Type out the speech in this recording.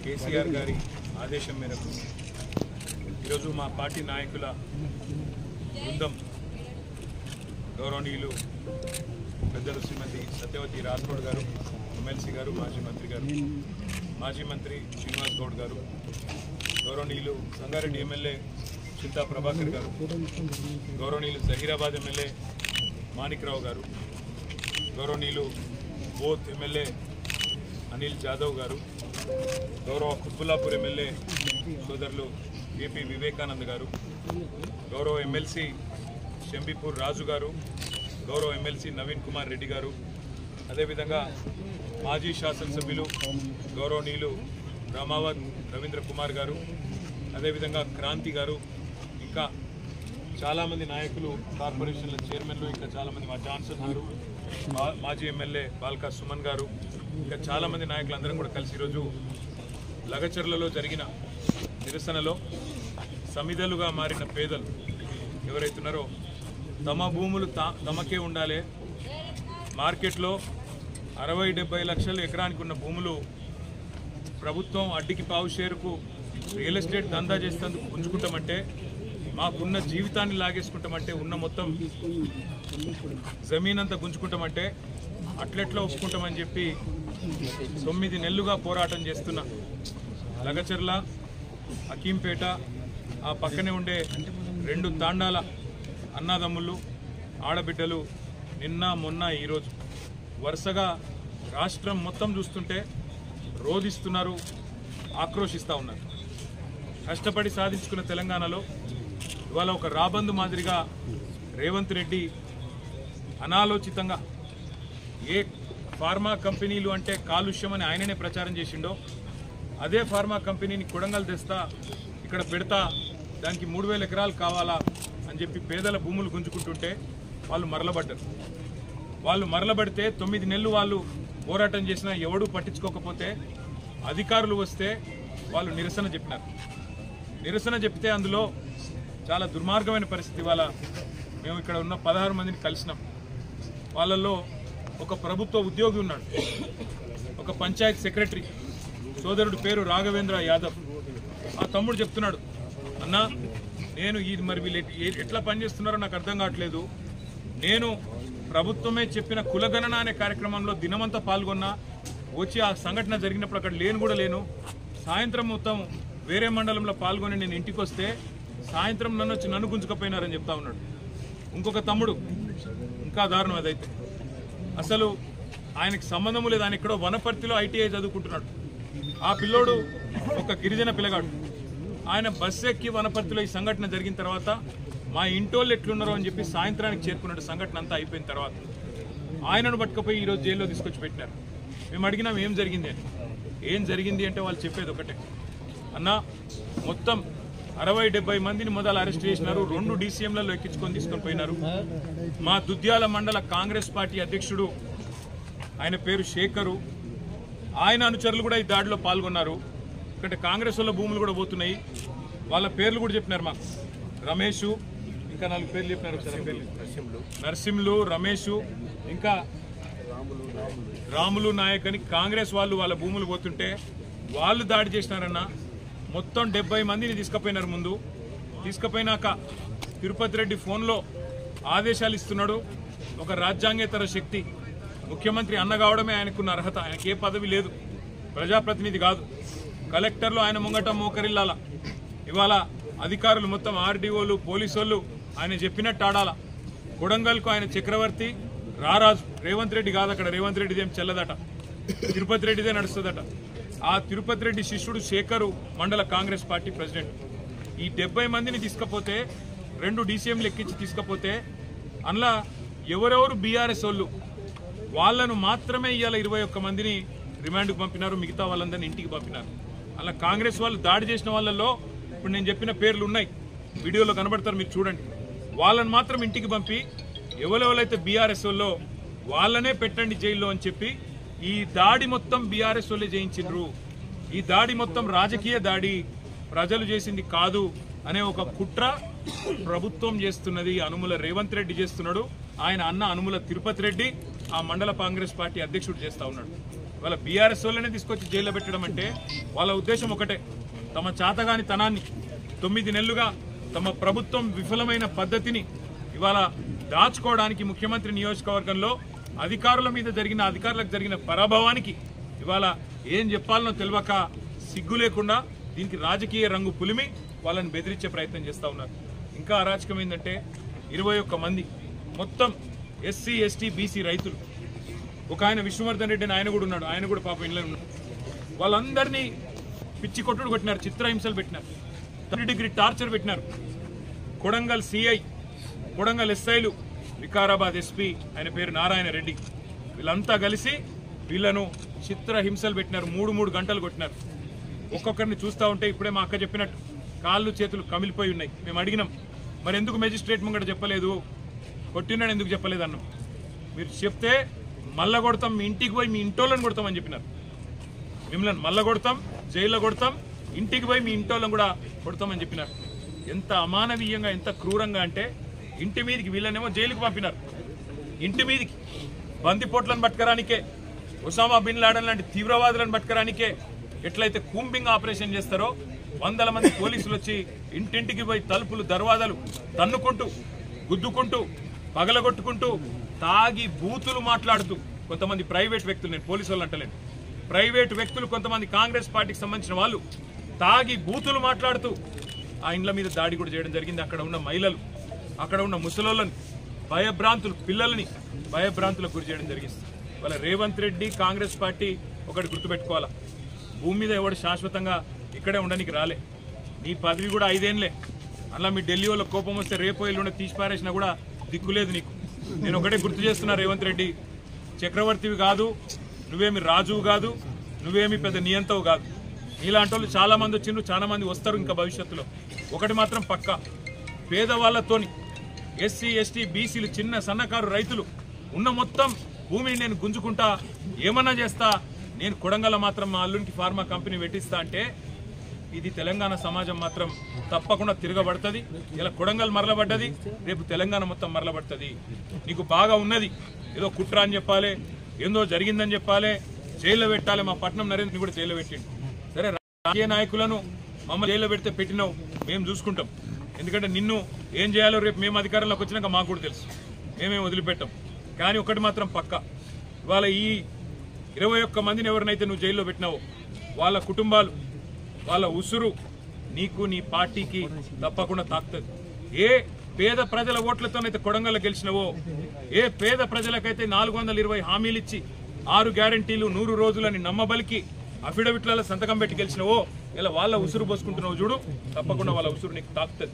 కేసీఆర్ గారి ఆదేశం మేరకు ఈరోజు మా పార్టీ నాయకుల బృందం గౌరవనీయులు పెద్దలు శ్రీమతి సత్యవతి రాథోడ్ గారు, ఎమ్మెల్సీ గారు, మాజీ మంత్రి శ్రీనివాస్ గౌడ్ గారు, గౌరవనీయులు సంగారెడ్డి ఎమ్మెల్యే చింతా ప్రభాకర్ గారు, గౌరవనీయులు జహీరాబాద్ ఎమ్మెల్యే మాణిక్రావు గారు, గౌరవనీయులు బోత్ ఎమ్మెల్యే అనిల్ జాదవ్ గారు, గౌరవ కుత్బుల్లాపూర్ ఎమ్మెల్యే సోదరులు ఏపీ వివేకానంద్ గారు, గౌరవ ఎమ్మెల్సీ శంబీపూర్ రాజు గారు, గౌరవ ఎమ్మెల్సీ నవీన్ కుమార్ రెడ్డి గారు, అదేవిధంగా మాజీ శాసనసభ్యులు గౌరవనీయులు రామావత్ రవీంద్ర కుమార్ గారు, అదేవిధంగా క్రాంతి గారు, ఇంకా చాలామంది నాయకులు, కార్పొరేషన్ల చైర్మన్లు, ఇంకా చాలామంది మా జాన్సన్ గారు, మాజీ ఎమ్మెల్యే బాల్కా సుమన్ గారు, ఇంకా చాలామంది నాయకులందరం కూడా కలిసి ఈరోజు లగచర్లలో జరిగిన నిరసనలో సమిధలుగా మారిన పేదలు ఎవరైతున్నారో తమ భూములు తమకే ఉండాలి, మార్కెట్లో 60-70 లక్షల ఎకరానికి ఉన్న భూములు ప్రభుత్వం అడ్డికి పావు షేరుకు రియల్ ఎస్టేట్ దందా చేసేందుకు గుంజుకుంటామంటే, మాకున్న జీవితాన్ని లాగేసుకుంటామంటే, ఉన్న మొత్తం జమీన్ అంతా గుంజుకుంటామంటే అట్లెట్లా ఒప్పుకుంటామని చెప్పి 9 నెలలుగా పోరాటం చేస్తున్న లగచర్ల, అకీంపేట, ఆ పక్కనే ఉండే 2 తాండాల అన్నదమ్ములు, ఆడబిడ్డలు నిన్న మొన్న ఈరోజు వరుసగా రాష్ట్రం మొత్తం చూస్తుంటే రోధిస్తున్నారు, ఆక్రోశిస్తూ ఉన్నారు. కష్టపడి సాధించుకున్న తెలంగాణలో ఇవాళ ఒక రాబందు మాదిరిగా రేవంత్ రెడ్డి అనాలోచితంగా ఏ ఫార్మా కంపెనీలు అంటే కాలుష్యం అని ఆయననే ప్రచారం చేసిండో అదే ఫార్మా కంపెనీని కొడంగల్ తెస్తా, ఇక్కడ పెడతా, దానికి 3000 ఎకరాలు కావాలా అని చెప్పి పేదల భూములు గుంజుకుంటుంటే వాళ్ళు మరలబడ్డారు. వాళ్ళు మరలబడితే 9 నెలలు వాళ్ళు పోరాటం చేసినా ఎవడూ పట్టించుకోకపోతే అధికారులు వస్తే వాళ్ళు నిరసన చెప్పినారు. నిరసన చెప్తే అందులో చాలా దుర్మార్గమైన పరిస్థితి. ఇవాళ మేము ఇక్కడ ఉన్న 16 మందిని కలిసినాం. వాళ్ళల్లో ఒక ప్రభుత్వ ఉద్యోగి ఉన్నాడు, ఒక పంచాయత్ సెక్రటరీ సోదరుడు పేరు రాఘవేంద్ర యాదవ్. ఆ తమ్ముడు చెప్తున్నాడు, అన్నా నేను ఇది మరి వీళ్ళు ఎట్లా పనిచేస్తున్నారో నాకు అర్థం కావట్లేదు. నేను ప్రభుత్వమే చెప్పిన కులగణన అనే కార్యక్రమంలో దినమంతా పాల్గొన్నా, వచ్చి ఆ సంఘటన జరిగినప్పుడు అక్కడ లేను. సాయంత్రం మొత్తం వేరే మండలంలో పాల్గొని నేను ఇంటికి వస్తే సాయంత్రం నన్ను గుంజుకపోయినారని చెప్తా ఉన్నాడు. ఇంకొక తమ్ముడు ఇంకా దారుణం. అదైతే అసలు ఆయనకు సంబంధం లేదు, ఆయన ఎక్కడో వనపర్తిలో ఐటీఐ చదువుకుంటున్నాడు. ఆ పిల్లోడు ఒక గిరిజన పిల్లగాడు. ఆయన బస్సు ఎక్కి వనపర్తిలో ఈ సంఘటన జరిగిన తర్వాత మా ఇంటోళ్ళు ఎట్లున్నారో అని చెప్పి సాయంత్రానికి చేరుకున్నాడు. సంఘటన అంతా అయిపోయిన తర్వాత ఆయనను పట్టుకుపోయి ఈరోజు జైల్లో తీసుకొచ్చి పెట్టినారు. మేము అడిగినాం ఏం జరిగింది అని. ఏం జరిగింది అంటే వాళ్ళు చెప్పేది ఒకటే, అన్న మొత్తం 60-70 మందిని మొదలు అరెస్ట్ చేసినారు, 2 DCMలలో ఎక్కించుకొని తీసుకొని పోయినారు. మా దుద్యాల మండల కాంగ్రెస్ పార్టీ అధ్యక్షుడు ఆయన పేరు శేఖరు, ఆయన అనుచరులు కూడా ఈ దాడిలో పాల్గొన్నారు. ఇక్కడ కాంగ్రెస్ వాళ్ళ భూములు కూడా పోతున్నాయి. వాళ్ళ పేర్లు కూడా చెప్పినారు మాకు. రమేషు, ఇంకా 4 పేర్లు చెప్పినారు. నరసింహులు, రమేషు, ఇంకా రాములు నాయక్ అని కాంగ్రెస్ వాళ్ళు వాళ్ళ భూములు పోతుంటే వాళ్ళు దాడి చేసినారన్న. మొత్తం 70 మందిని తీసుకుపోయినారు. ముందు తీసుకుపోయినాక తిరుపతి రెడ్డి ఫోన్లో ఆదేశాలు ఇస్తున్నాడు. ఒక రాజ్యాంగేతర శక్తి, ముఖ్యమంత్రి అన్న కావడమే ఆయనకున్న అర్హత. ఆయనకి ఏ పదవి లేదు, ప్రజాప్రతినిధి కాదు. కలెక్టర్లు ఆయన ముంగట మోకరిల్లాల. ఇవాళ అధికారులు మొత్తం ఆర్డీఓలు, పోలీసు వాళ్ళు ఆయన చెప్పినట్టు ఆడాల. కొడంగల్కు ఆయన చక్రవర్తి, రారాజు. రేవంత్ రెడ్డి కాదు, అక్కడ రేవంత్ రెడ్డిది ఏం చెల్లదట, తిరుపతి రెడ్డిదే నడుస్తుందట. ఆ తిరుపతి రెడ్డి శిష్యుడు శేఖరు మండల కాంగ్రెస్ పార్టీ ప్రెసిడెంట్. ఈ 70 మందిని తీసుకపోతే 2 DCMలు ఎక్కించి తీసుకపోతే అందులో ఎవరెవరు బీఆర్ఎస్ వాళ్ళు వాళ్ళను మాత్రమే ఇవాళ 21 మందిని రిమాండ్కు పంపినారు. మిగతా వాళ్ళందరినీ ఇంటికి పంపినారు. అలా కాంగ్రెస్ వాళ్ళు దాడి చేసిన వాళ్ళల్లో ఇప్పుడు నేను చెప్పిన పేర్లు ఉన్నాయి, వీడియోలో కనబడతారు, మీరు చూడండి. వాళ్ళని మాత్రం ఇంటికి పంపి ఎవరెవరైతే బీఆర్ఎస్ వాళ్ళో వాళ్ళనే పెట్టండి జైల్లో అని చెప్పి ఈ దాడి మొత్తం బీఆర్ఎస్ వాళ్ళే చేయించిండ్రు. ఈ దాడి మొత్తం రాజకీయ దాడి, ప్రజలు చేసింది కాదు అనే ఒక కుట్ర ప్రభుత్వం చేస్తున్నది. అనుముల రేవంత్ రెడ్డి చేస్తున్నాడు, ఆయన అన్న అనుముల తిరుపతి రెడ్డి ఆ మండల కాంగ్రెస్ పార్టీ అధ్యక్షుడు చేస్తా ఉన్నాడు. వాళ్ళ బీఆర్ఎస్ వాళ్ళనే తీసుకొచ్చి జైల్లో పెట్టడం అంటే వాళ్ళ ఉద్దేశం ఒకటే, తమ చాతగాని తనాన్ని 9 నెలలుగా తమ ప్రభుత్వం విఫలమైన పద్ధతిని ఇవాళ దాచుకోవడానికి ముఖ్యమంత్రి నియోజకవర్గంలో అధికారులకు జరిగిన పరాభవానికి ఇవాళ ఏం చెప్పాలనో తెలియక సిగ్గు లేకుండా దీనికి రాజకీయ రంగు పులిమి వాళ్ళని బెదిరించే ప్రయత్నం చేస్తూ ఉన్నారు. ఇంకా అరాచకం ఏంటంటే 21 మంది మొత్తం ఎస్సీ ఎస్టీ బీసీ రైతులు, ఒక ఆయన విష్ణువర్ధన్ రెడ్డి ఆయన కూడా ఉన్నాడు, ఆయన కూడా పాపం ఇంట్లో ఉన్నాడు. వాళ్ళందరినీ పిచ్చి కొట్టుడు కొట్టినారు, చిత్రహింసలు పెట్టినారు, 3 డిగ్రీ టార్చర్ పెట్టినారు. కొడంగల్ సిఐ, కొడంగల్ ఎస్ఐలు, వికారాబాద్ ఎస్పీ ఆయన పేరు నారాయణ రెడ్డి, వీళ్ళంతా కలిసి వీళ్ళను చిత్రహింసలు పెట్టినారు. 3 గంటలు కొట్టినారు. ఒక్కొక్కరిని చూస్తూ ఉంటే ఇప్పుడే మా అక్క చెప్పినట్టు కాళ్ళు చేతులు కమిలిపోయి ఉన్నాయి. మేము అడిగినాం, మరి ఎందుకు మెజిస్ట్రేట్ ముంగట చెప్పలేదు, కొట్టినాడు ఎందుకు చెప్పలేదు అన్నాం. మీరు చెప్తే మళ్ళా కొడతాం, మీ ఇంటికి పోయి మీ ఇంటోళ్ళని కొడతామని చెప్పినారు. మిమ్మల్ని మళ్ళా కొడతాం, జైల్లో కొడతాం, ఇంటికి పోయి మీ ఇంటోళ్ళని కూడా కొడతామని చెప్పినారు. ఎంత అమానవీయంగా, ఎంత క్రూరంగా అంటే ఇంటి మీదకి వీళ్ళనేమో జైలుకు పంపినారు. ఇంటి మీదకి బందిపోట్లను పట్టుకరానికే, ఒసామా బిన్ లాడెన్ లాంటి తీవ్రవాదులను పట్టుకరానికే ఎట్లయితే కూంబింగ్ ఆపరేషన్ చేస్తారో 100 మంది పోలీసులు వచ్చి ఇంటింటికి పోయి తలుపులు దర్వాజాలు తన్నుకుంటూ, గుద్దుకుంటూ, పగలగొట్టుకుంటూ, తాగి బూతులు మాట్లాడుతూ కొంతమంది ప్రైవేట్ వ్యక్తులు, నేను పోలీసు వాళ్ళు అంటలేను, ప్రైవేట్ వ్యక్తులు కొంతమంది కాంగ్రెస్ పార్టీకి సంబంధించిన వాళ్ళు తాగి బూతులు మాట్లాడుతూ ఆ ఇండ్ల మీద దాడి కూడా చేయడం జరిగింది. అక్కడ ఉన్న మహిళలు, అక్కడ ఉన్న ముసలోళ్ళని భయభ్రాంతులు, పిల్లల్ని భయభ్రాంతులకు గురి చేయడం జరిగింది. వాళ్ళ రేవంత్ రెడ్డి కాంగ్రెస్ పార్టీ ఒకటి గుర్తుపెట్టుకోవాలా, భూమి మీద ఎవడు శాశ్వతంగా ఇక్కడే ఉండడానికి రాలే. నీ పదవి కూడా 5 ఏళ్ళే. అలా మీ ఢిల్లీ వాళ్ళ కోపం వస్తే రేపో ఎల్లుండి తీసి పారేసినా కూడా దిక్కులేదు నీకు. నేను ఒకటే గుర్తు చేస్తున్నా, రేవంత్ రెడ్డి చక్రవర్తివి కాదు, నువ్వేమి రాజువు కాదు, నువ్వేమి పెద్ద నియంతవు కాదు. నీలాంటి వాళ్ళు చాలా మంది వచ్చిండ్రు, చాలా మంది వస్తారు ఇంకా భవిష్యత్తులో. ఒకటి మాత్రం పక్క, పేదవాళ్లతోని ఎస్సీ ఎస్టీ బీసీలు, చిన్న సన్నకారు రైతులు ఉన్న మొత్తం భూమిని నేను గుంజుకుంటా, ఏమన్నా చేస్తా, నేను కొడంగల్ మాత్రం మా అల్లునికి ఫార్మా కంపెనీ పెట్టిస్తా అంటే ఇది తెలంగాణ సమాజం మాత్రం తప్పకుండా తిరగబడుతుంది. ఇలా కొడంగల్ మరలబడ్డది, రేపు తెలంగాణ మొత్తం మరలబడుతుంది. నీకు బాగా ఉన్నది, ఏదో కుట్ర అని చెప్పాలి, ఏందో జరిగిందని చెప్పాలి, జైల్లో పెట్టాలి. మా పట్నం నరేంద్రని కూడా జైల్లో పెట్టిండు. సరే, రాజకీయ నాయకులను మమ్మల్ని జైల్లో పెడితే పెట్టినావు, మేము చూసుకుంటాం. ఎందుకంటే నిన్ను ఏం చేయాలో రేపు మేము అధికారంలోకి వచ్చినాక మాకు కూడా తెలుసు, మేమేం వదిలిపెట్టాం. కానీ ఒకటి మాత్రం పక్క, ఇవాళ ఈ 21 మందిని ఎవరినైతే నువ్వు జైల్లో పెట్టినావో వాళ్ళ కుటుంబాలు, వాళ్ళ ఉసురు నీకు, నీ పార్టీకి తప్పకుండా తాకుతుంది. ఏ పేద ప్రజల ఓట్లతోనైతే కొడంగల్ గెలిచినవో, ఏ పేద ప్రజలకైతే 420 హామీలు ఇచ్చి 6 గ్యారంటీలు 100 రోజులని నమ్మబలికి అఫిడవిట్లలో సంతకం పెట్టి గెలిచినవో, ఇలా వాళ్ళ ఉసురు పోసుకుంటున్నావు చూడు, తప్పకుండా వాళ్ళ ఉసురు నీకు తాకుతుంది.